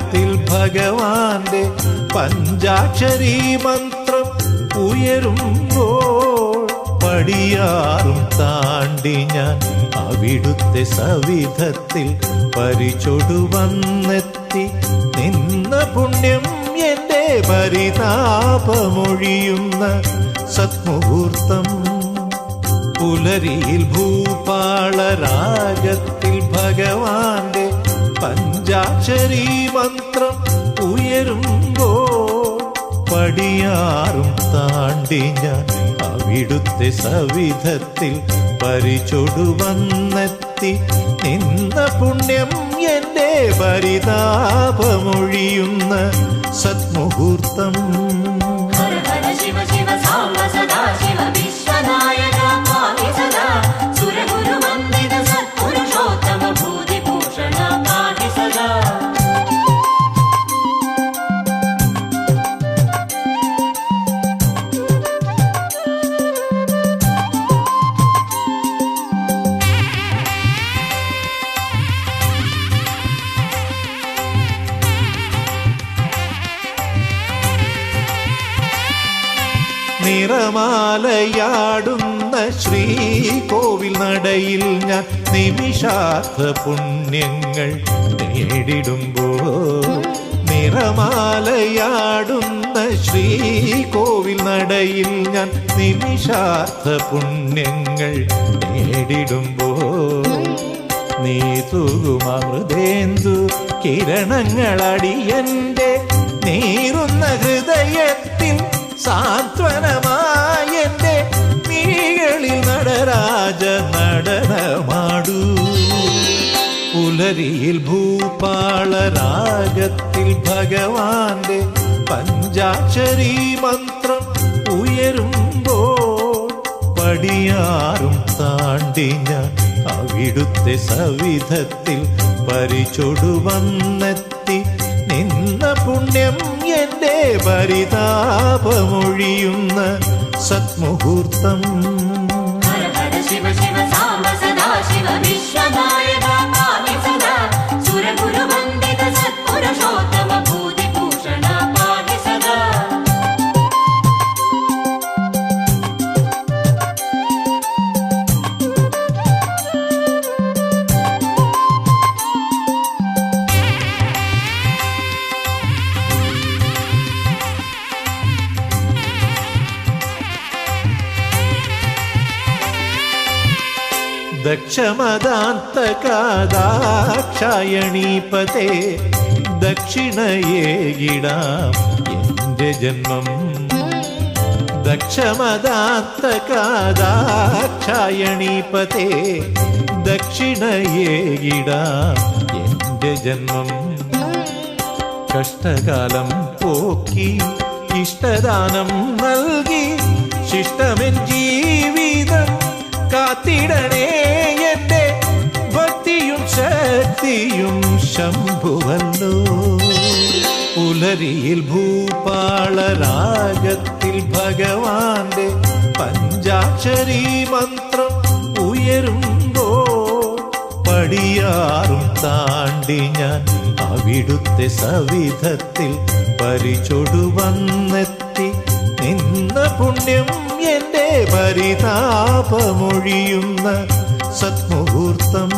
രാഗത്തിൽ ഭഗവാന്റെ പഞ്ചാക്ഷരീ മന്ത്രം ഉയരുമ്പോൾ പടിയാറും താണ്ടി ഞാൻ അവിടുത്തെ സവിധത്തിൽ പരിചൊടുവന്നെത്തി നിന്ന പുണ്യം എന്റെ പരിതാപമൊഴിയുന്ന സത്മുഹൂർത്തം. പുലരിയിൽ ഭൂപാളരാഗത്തിൽ ഭഗവാന്റെ പഞ്ചാക്ഷരീ മന്ത്രം ഉയരുമ്പോൾ പടിയാറും താണ്ടി ഞാൻ അവിടുത്തെ സവിധത്തിൽ പരിചൊടുവന്നെത്തി നിന്ന പുണ്യം എന്റെ പരിതാപമൊഴിയുന്ന സത്മുഹൂർത്തം. നിറമാലയാടുന്ന ശ്രീകോവിൽ നടയിൽ ഞാൻ നിമിഷാർത്ഥ പുണ്യങ്ങൾ നേടിടുമ്പോൾ നിറമാലയാടുന്ന ശ്രീകോവിൽ നടയിൽ ഞാൻ നിമിഷാർത്ഥ പുണ്യങ്ങൾ നേടിടുമ്പോൾ നീ തൂകുമൃതേന്ദു കിരണങ്ങളടിയന്റെ നീറുന്ന ഹൃദയത്തിൽ സാന്ത്വനമായെന്റെ മിഴികളിൽ നടരാജ നടനമാടൂ. പുലരിയിൽ ഭൂപാളരാഗത്തിൽ ഭഗവാന്റെ പഞ്ചാക്ഷരീ മന്ത്രം ഉയരുമ്പോൾ പടിയാറും താണ്ടി ഞാൻ അവിടുത്തെ സവിധത്തിൽ പരിചൊടുവന്നെത്തി നിന്ന പുണ്യം എന്റെ പരിതാപമൊഴിയുന്ന സത്മുഹൂർത്തം. ദക്ഷമദാന്തകാദാക്ഷായണീപതേ ദക്ഷിണയേകിടാം എന്റെ ജന്മം. ദക്ഷമദാന്തകാദാക്ഷായണീപതേ ദക്ഷിണയേകിടാം എന്റെ ജന്മം. കഷ്ടകാലം പോക്കി ഇഷ്ടദാനം നൽകി ശിഷ്ടമെൻ ജീവിതം കാത്തിടണേ എന്റെ ഭക്തിയും ശക്തിയും ശംഭുവല്ലോ. പുലരിയിൽ ഭൂപാളരാഗത്തിൽ ഭഗവാന്റെ പഞ്ചാക്ഷരീ മന്ത്രം ഉയരുമ്പോൾ പടിയാറും താണ്ടി ഞാൻ അവിടുത്തെ സവിധത്തിൽ പരിചൊടുവന്നെത്തി നിന്ന പുണ്യം എന്റെ പരിതാപമൊഴിയുന്ന സത്മുഹൂർത്തം.